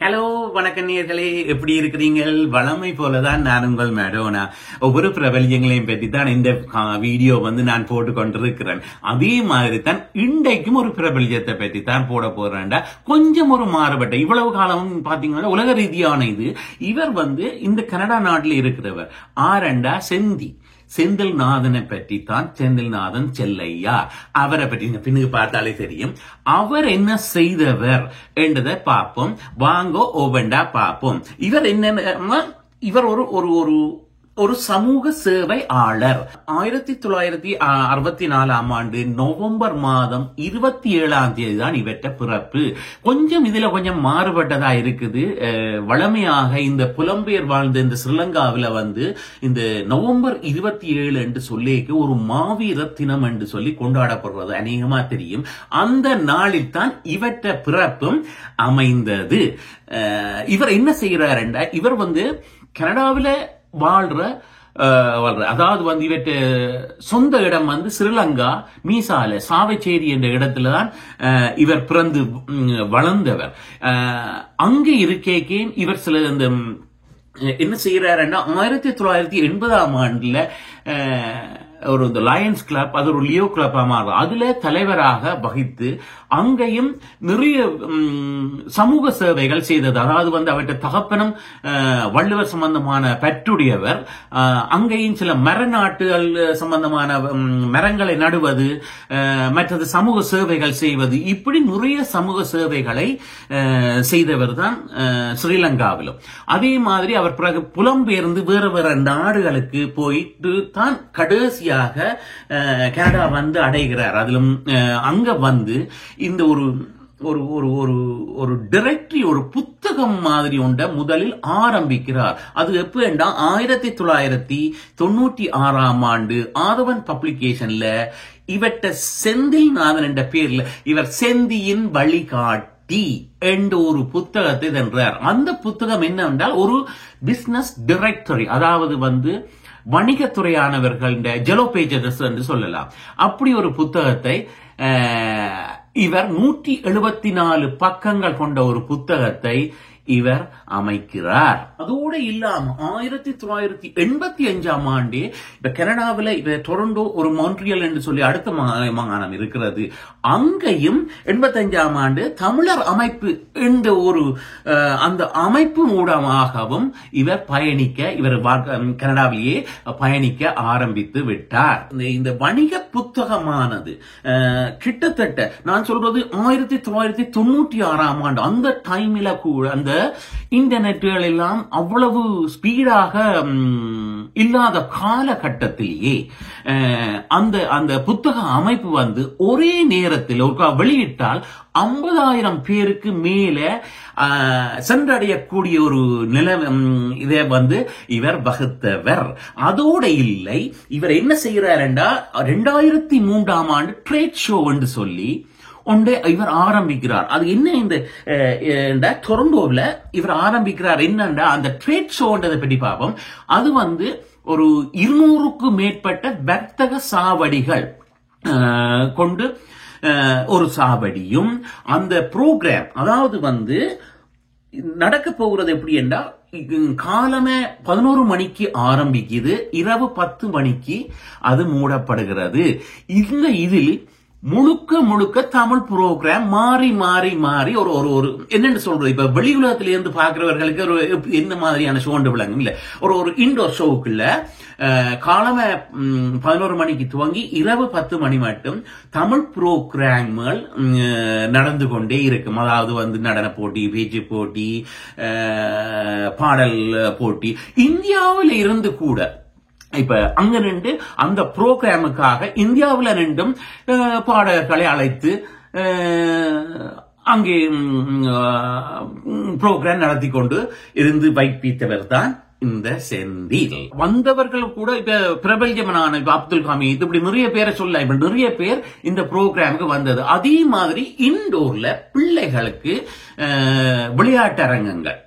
Hello வணக்கம் நேயர்களே, எப்படி இருக்கிறீங்கள்? வளமை போலதான் நான் உங்கள் மேடோனா. ஒவ்வொரு பிரபல்யங்களையும் பற்றி தான் இந்த வீடியோ நான் போட்டு கொண்டிருக்கிறேன். அதே மாதிரி தான் இன்றைக்கும் ஒரு பிரபல்யத்தை பற்றி தான் போட போறேன்டா. கொஞ்சம் ஒரு மாறுபட்ட, இவ்வளவு காலம் பாத்தீங்கன்னா உலக ரீதியான இது. இவர் இந்த கனடா நாட்டில் இருக்கிறவர் ஆரண்டா செந்தில்நாதனை பற்றி தான். செந்தில்நாதன் செல்லையா, அவரை பற்றி பின்னுக்கு பார்த்தாலே தெரியும். அவர் என்ன செய்தவர் என்றதை பார்ப்போம். வாங்கோ ஓவண்டா பார்ப்போம். இவர் என்ன, இவர் ஒரு சமூக சேவை ஆளர். 1964 ஆண்டு நவம்பர் மாதம் 27ஆம் தேதி தான் இவற்ற பிறப்பு. இதுல கொஞ்சம் மாறுபட்டதா இருக்குது. வளமையாக இந்த புலம்பெயர் வாழ்ந்த இந்த ஸ்ரீலங்காவில இந்த நவம்பர் 27 என்று சொல்லி ஒரு மாவீர தினம் என்று சொல்லி கொண்டாடப்படுறது அநேகமா தெரியும். அந்த நாளில் தான் இவற்ற பிறப்பும் அமைந்தது. இவர் என்ன செய்யறார் என்றால், இவர் கனடாவில வாழ்ற, அதாவது இவற்ற சொந்த இடம் ஸ்ரீலங்கா மீசால சாவைச்சேரி என்ற இடத்துலதான் இவர் பிறந்து வளர்ந்தவர். அங்க இருக்கே இவர் சில என்ன செய்யறாருன்னா, 1980ஆம் ஆண்டுல ஒரு லயன்ஸ் கிளப், அது ஒரு லியோ கிளப்பா மாறும். அதுல தலைவராக வகித்து அங்கேயும் நிறைய சமூக சேவைகள் செய்தது. அதாவது அவற்றை தகப்பனும் வள்ளுவர் சம்பந்தமான பற்றுடையவர். அங்கேயும் சில மரநாட்டுகள் சம்பந்தமான மரங்களை நடுவது, மற்றது சமூக சேவைகள் செய்வது, இப்படி நிறைய சமூக சேவைகளை செய்தவர் தான் ஸ்ரீலங்காவிலும். அதே மாதிரி அவர் பிறகு புலம்பெயர்ந்து வேறு வேறு நாடுகளுக்கு போயிட்டு தான் கடைசியாக கனடா அடைகிறார். அதிலும் அங்க இந்த ஒரு டைரக்டரி, ஒரு புத்தகம் மாதிரி ஒன்றை முதலில் ஆரம்பிக்கிறார். அது எப்ப 1996ஆம் ஆண்டு ஆதவன் பப்ளிகேஷன்ல இவற்ற செந்தில்நாதன் என்ற பேர்ல இவர் செந்தியின் வழிகாட்டி என்ற ஒரு புத்தகத்தை வென்றார். அந்த புத்தகம் என்னவென்றால் ஒரு பிசினஸ் டைரக்டரி, அதாவது வணிகத்துறையானவர்கள் ஜெலோ பேஜஸ் என்று சொல்லலாம். அப்படி ஒரு புத்தகத்தை இவர் 174 பக்கங்கள் கொண்ட ஒரு புத்தகத்தை இவர் அமைக்கிறார். அதோடு இல்லாம 1985ஆம் ஆண்டு கனடாவில் டொரண்டோ ஒரு மான்ட்ரியல் என்று சொல்லி அடுத்த மாகாணம் இருக்கிறது. அங்கேயும் 85ஆம் ஆண்டு தமிழர் அமைப்பு என்ற அந்த அமைப்பு மூலமாகவும் இவர் கனடாவிலேயே பயணிக்க ஆரம்பித்து விட்டார். இந்த வணிக புத்தகமானது கிட்டத்தட்ட நான் சொல்றது 1996ஆம் ஆண்டு, அந்த டைம்ல கூட அந்த இன்டர்நெட்டுகள் எல்லாம் அவ்வளவு ஸ்பீடாக இல்லாத காலகட்டத்திலேயே அந்த புத்தக அமைப்பு ஒரே நேரத்தில் வெளியிட்டால் 50,000 பேருக்கு மேல சென்றடையக்கூடிய ஒரு இதை இவர் வகுத்தவர். அதோட இல்லை, இவர் என்ன செய்யறாருண்டா, 2003ஆம் ஆண்டு ட்ரேட் ஷோ என்று சொல்லி இவர் ஆரம்பிக்கிறார். அது என்ன, இந்த டொரண்டோவில் இவர் ஆரம்பிக்கிறார். என்னண்டா, அந்த ட்ரேட் ஷோன்றதை பற்றி பார்ப்போம். அது ஒரு 200க்கு மேற்பட்ட வர்த்தக சாவடிகள் கொண்டு ஒரு சாவடியும், அந்த புரோகிராம், அதாவது நடக்க போகிறது எப்படி என்றால், காலமே 11 மணிக்கு ஆரம்பிக்குது, இரவு 10 மணிக்கு அது மூடப்படுகிறது. இதில் முழுக்க தமிழ் புரோகிராம் மாறி மாறி மாறி ஒரு என்னன்னு சொல்றது, இப்ப வெளி உலகத்திலிருந்து பாக்குறவர்களுக்கு என்ன மாதிரியான ஷோண்டு விளங்கும் இல்ல, ஒரு இன்டோர் ஷோக்குள்ள காலமே 11 மணிக்கு துவங்கி இரவு 10 மணி மட்டும் தமிழ் புரோகிராம்கள் நடந்து கொண்டே இருக்கும். அதாவது நடன போட்டி, பேச்சு போட்டி, பாடல் போட்டி. இந்தியாவில் இருந்து கூட இப்ப அங்க நின்று அந்த புரோகிராமுக்காக இந்தியாவில் நின்றும் பாடகர்களை அழைத்து அங்கே புரோகிராம் நடத்தி கொண்டு இருந்து வைப்பித்தவர் தான் இந்த செந்தில். வந்தவர்கள் கூட இப்ப பிரபல்யமான அப்துல் ஹமீத், இப்படி நிறைய பேரை சொல்ல, இப்ப நிறைய பேர் இந்த ப்ரோக்ராமுக்கு வந்தது. அதே மாதிரி இண்டோர்ல பிள்ளைகளுக்கு விளையாட்டு அரங்கங்கள்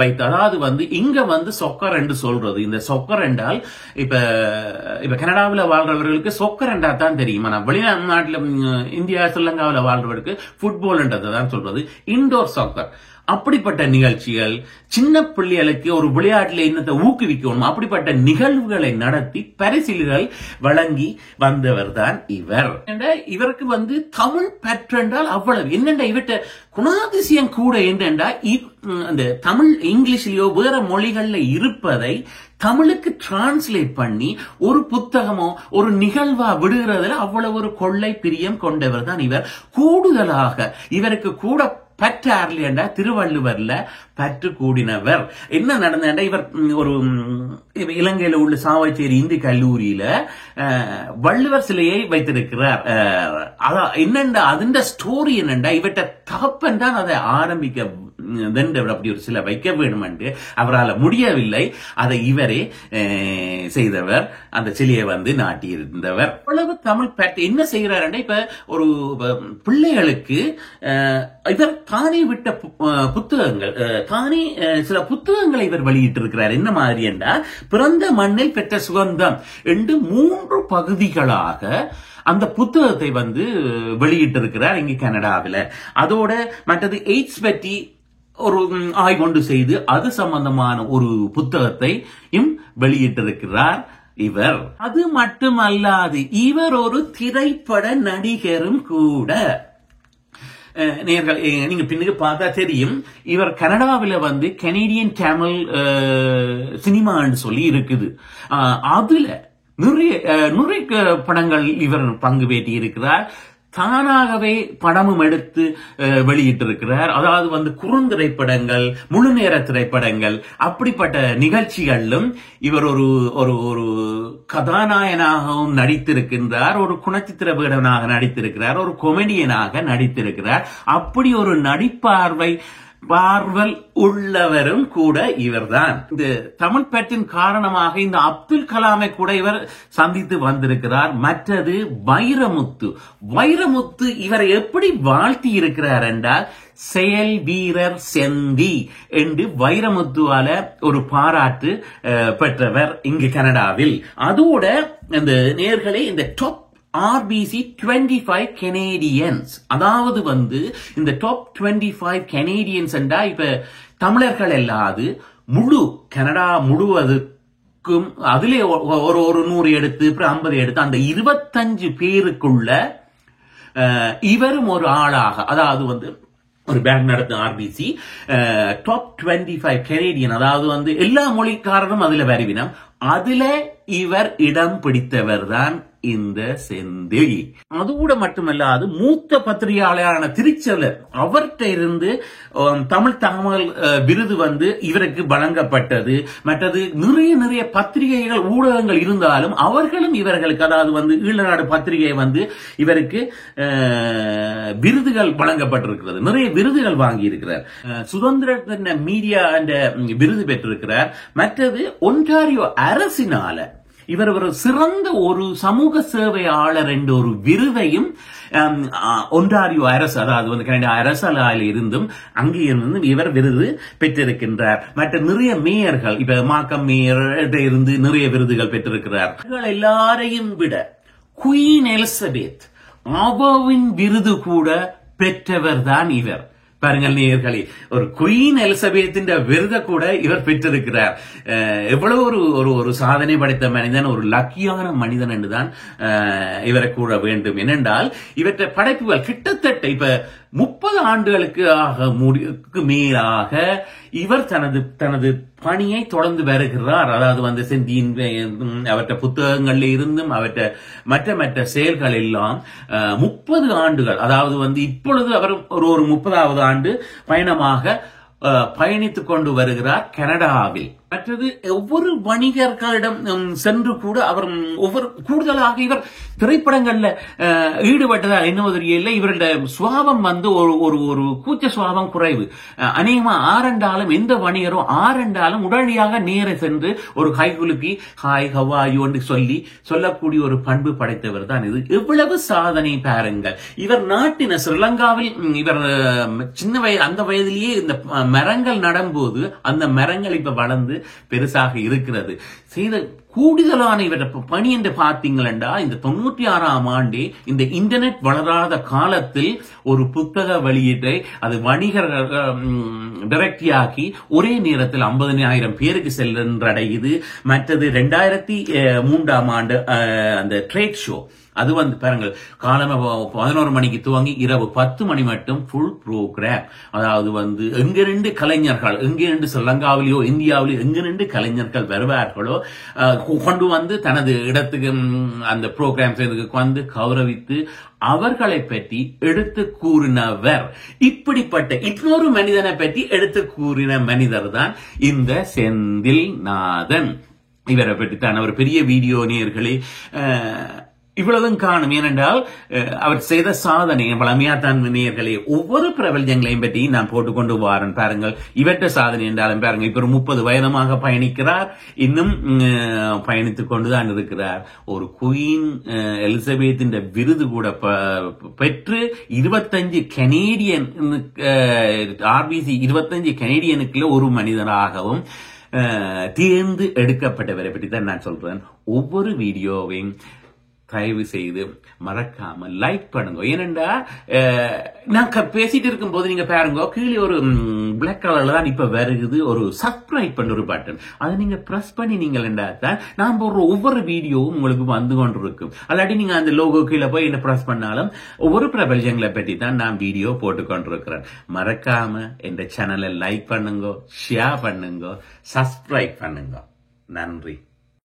வைத்து, அதாவது இங்க சொக்கர் என்று சொல்றது. இந்த சொக்கர் என்றால் இப்ப கனடாவில் வாழ்றவர்களுக்கு சொக்கர் என்றா தான் தெரியும். ஆனா வெளிநாட்டுல இந்தியா ஸ்ரீலங்காவில் வாழ்றவர்களுக்கு ஃபுட்பால் என்றதை தான் சொல்றது. இண்டோர் சொக்கர் அப்படிப்பட்ட நிகழ்ச்சிகள், சின்ன பிள்ளைகளுக்கு ஒரு விளையாட்டுல என்னத்தை ஊக்குவிக்கணும், அப்படிப்பட்ட நிகழ்வுகளை நடத்தி பரிசில்கள் வழங்கி வந்தவர் தான் இவர். இவருக்கு தமிழ் பற்றென்றால் அவ்வளவு. என்னென்ன இவற்ற குணாதிசயம் கூட என்னென்றா, அந்த தமிழ் இங்கிலீஷ்லயோ வேற மொழிகள்ல இருப்பதை தமிழுக்கு டிரான்ஸ்லேட் பண்ணி ஒரு புத்தகமோ ஒரு நிகழ்வா விடுகிறதுல அவ்வளவு ஒரு கொள்ளை பிரியம் கொண்டவர் தான் இவர். கூடுதலாக இவருக்கு கூட பற்றார்ல திருவள்ளுவர்ல பற்று கூடினவர். என்ன நடந்த, இவர் ஒரு இலங்கையில உள்ள சாவச்சேரி இந்து கல்லூரியில வள்ளுவர் சிலையை வைத்திருக்கிறார். என்னண்டா அதன் ஸ்டோரி என்னண்டா, இவற்ற தகப்பன் தான் அதை ஆரம்பிக்க அப்படி ஒரு சிலை வைக்க வேண்டும் என்று அவரால் முடியவில்லை. அதை இவரே செய்தவர், அந்த சிலையை நாட்டியிருந்தவர். அவ்வளவு தமிழ் பற்று. என்ன செய்கிறார், இப்ப ஒரு பிள்ளைகளுக்கு இவர் தானே விட்ட புத்தகங்கள், தானே சில புத்தகங்களை இவர் வெளியிட்டிருக்கிறார். என்ன மாதிரி என்றால், பிறந்த மண்ணில் பெற்ற சுகந்தம் என்று 3 பகுதிகளாக அந்த புத்தகத்தை வெளியிட்டிருக்கிறார் இங்கு கனடாவில். அதோட மற்றது எய்ட்ஸ் பற்றி ஒரு ஆய்வு செய்து அது சம்பந்தமான ஒரு புத்தகத்தையும் வெளியிட்டிருக்கிறார் இவர். அது மட்டுமல்லாது இவர் ஒரு திரைப்பட நடிகரும் கூட. நேர்கள் நீங்க பின்னுக்கு பார்த்தா தெரியும், இவர் கனடாவில் கனேடியன் தமிழ் சினிமான்னு சொல்லி இருக்குது. அதுல நிறைய படங்கள் இவர் பங்கு பெற்றி இருக்கிறார். தானாகவே படமும் எடுத்து வெளியிட்டிருக்கிறார். அதாவது குறுந்திரைப்படங்கள், முழு நேர திரைப்படங்கள், அப்படிப்பட்ட நிகழ்ச்சிகளிலும் இவர் ஒரு ஒரு கதாநாயகனாகவும் நடித்திருக்கின்றார், ஒரு குணச்சித்திர வீரனாக நடித்திருக்கிறார், ஒரு கொமெடியனாக நடித்திருக்கிறார். அப்படி ஒரு பார்வல் உள்ளவரும் கூட இவர்தான். இந்த தமிழ் பற்றின் காரணமாக இந்த அப்துல் கலாமை கூட இவர் சந்தித்து வந்திருக்கிறார். மற்றது வைரமுத்து இவரை எப்படி வாழ்த்தி இருக்கிறார் என்றால், செயல் வீரர் செந்தி என்று வைரமுத்துவால ஒரு பாராட்டு பெற்றவர் இங்கு கனடாவில். அதோட இந்த நேர்களே, இந்த டாப் RBC 25 Canadians, அதாவது இந்த டாப் 25 Canadians என்றா இப்ப தமிழர்கள் எல்லாது முழு கனடா முழுவதுக்கும் அதிலே ஒரு 100 எடுத்து 50 எடுத்து அந்த 25 பேருக்குள்ள இவரும் ஒரு ஆளாக, அதாவது ஒரு பேங்க் நடத்தும் RBC டாப் 25 கெனேடியன், அதாவது எல்லா மொழிக்காரரும் அதுல வருவினம், அதுல இவர் இடம் பிடித்தவர் தான் இந்த செந்தில். அது கூட மட்டுமல்லாது மூத்த பத்திரிகையாளரான திருச்செல்வர் அவர்கிட்ட இருந்து தமிழ் தகவல் விருது இவருக்கு வழங்கப்பட்டது. மற்றது நிறைய பத்திரிகைகள் ஊடகங்கள் இருந்தாலும் அவர்களும் இவர்களுக்கு, அதாவது ஈழநாடு பத்திரிகை இவருக்கு விருதுகள் வழங்கப்பட்டிருக்கிறது. நிறைய விருதுகள் வாங்கி இருக்கிறார். சுதந்திர மீடியா என்ற விருது பெற்றிருக்கிறார். மற்றது ஒன்டாரியோ அரசினால இவர் ஒரு சிறந்த ஒரு சமூக சேவையாளர் என்ற ஒரு விருதையும் ஒன்டாரியோ அரசு, அதாவது கனடா அரசால் இருந்தும் அங்கே இருந்தும் இவர் விருது பெற்றிருக்கின்றார். மற்ற நிறைய மேயர்கள், இப்ப மாக்கம் மேயர் இருந்து நிறைய விருதுகள் பெற்றிருக்கிறார். எல்லாரையும் விட குயின் எலிசபெத் அவவின் விருது கூட பெற்றவர் தான் இவர். பாருங்கள் நேயர்களே, ஒரு குயின் எலிசபெத்தின் விருதை கூட இவர் பெற்றிருக்கிறார். எவ்வளவு ஒரு சாதனை படைத்த மனிதன், ஒரு லக்கியான மனிதன் என்றுதான் இவரை கூற வேண்டும். ஏனென்றால் இவற்றை படைப்புகள் கிட்டத்தட்ட இப்ப 30 ஆண்டுகளுக்கு மேலாக இவர் தனது பணியை தொடர்ந்து வருகிறார். அதாவது செந்தியின் அவற்ற புத்தகங்கள்ல இருந்தும் அவற்ற மற்ற செயல்கள் எல்லாம் 30 ஆண்டுகள், அதாவது இப்பொழுது அவர் ஒரு 30வது ஆண்டு பயணமாக பயணித்துக் கொண்டு வருகிறார் கனடாவில். மற்றது ஒவ்வொரு வணிகர்களிடம் சென்று கூட அவர் கூடுதலாக இவர் திரைப்படங்கள்ல ஈடுபட்டதா என்ன தெரியல. இவருடைய சுவாபம் ஒரு கூச்ச சுவாபம் குறைவு. அநேகமா ஆரண்டாலும் எந்த வணிகரும் ஆரண்டாலும் உடனடியாக நேர சென்று ஒரு கைகுலுக்கி ஹாய் ஹவாயு என்று சொல்லக்கூடிய ஒரு பண்பு படைத்தவர் தான் இது. எவ்வளவு சாதனை பாருங்கள். இவர் நாட்டின ஸ்ரீலங்காவில் இவர் சின்ன அந்த வயதிலேயே இந்த மரங்கள் நடும்போது அந்த மரங்கள் இப்ப வளர்ந்து வந்து பெருசாக இருக்கிறது. செய்த கூடுதலான இவர பணி என்று பார்த்தீங்களா, இந்த 96ஆம் ஆண்டே இந்த இன்டர்நெட் வளராத காலத்தில் ஒரு புத்தக வெளியீட்டை அது வணிகர் டைரக்டியாக்கி ஒரே நேரத்தில் 50,000 பேருக்கு சென்றடையுது. மற்றது 2003ஆம் ஆண்டு அந்த ட்ரேட் ஷோ, அது வந்து பாருங்கள், காலமே 11 மணிக்கு துவங்கி இரவு 10 மணி மட்டும் ஃபுல் ப்ரோக்ராம். அதாவது வந்து எங்கிருந்து கலைஞர்கள், எங்கிருந்து ஸ்ரீலங்காவிலேயோ இந்தியாவிலேயோ எங்கிருந்து கலைஞர்கள் வருவார்களோ கொண்டு வந்து தனது இடத்துக்கு அந்த ப்ரோக்ராம் செய்ததுக்கு வந்து கௌரவித்து அவர்களை பற்றி எடுத்து கூறினவர். இப்படிப்பட்ட இன்னொரு மனிதனை பற்றி எடுத்து கூறின மனிதர் தான் இந்த செந்தில்நாதன். இவரை பற்றித்தான் ஒரு பெரிய வீடியோ நேயர்களே இவ்வளவும் காணும். ஏனென்றால் அவர் செய்த சாதனை பழமையாத்தான் நேயர்களே. ஒவ்வொரு பிரபல்யங்களையும் பற்றி நான் போட்டுக்கொண்டு வாரன் பாருங்கள். இவற்ற சாதனை என்றாலும் பாருங்கள், இப்ப 30 வயதமாக பயணிக்கிறார், இன்னும் பயணித்துக் கொண்டுதான் இருக்கிறார். ஒரு குயின் எலிசபெத்தின் விருது கூட பெற்று 25 கனேடியன் RBC 25 கனேடியனுக்குள்ள ஒரு மனிதனாகவும் தேர்ந்து எடுக்கப்பட்டவரை பற்றி தான் நான் சொல்றேன். ஒவ்வொரு வீடியோவையும் தயவு செய்து மறக்காம லைக் பண்ணுங்க. ஏனென்றா நான் பேசிட்டு இருக்கும் போது நீங்க பாருங்க, கீழே ஒரு பிளாக் கலர்ல தான் இப்ப வருகுது ஒரு சப்ஸ்கிரைப் பண்ண ஒரு பட்டன். அதை நீங்க பிரஸ் பண்ணி நீங்க தான் நான் போடுற ஒவ்வொரு வீடியோவும் உங்களுக்கு வந்து கொண்டு இருக்கும். அல்லாட்டி நீங்க அந்த லோகோ கீழே போய் என்ன பிரஸ் பண்ணாலும் ஒவ்வொரு பிரபல்யங்களை பற்றி தான் நான் வீடியோ போட்டு கொண்டிருக்கிறேன். மறக்காம இந்த சேனலை லைக் பண்ணுங்க, ஷேர் பண்ணுங்க, சப்ஸ்கிரைப் பண்ணுங்க. நன்றி.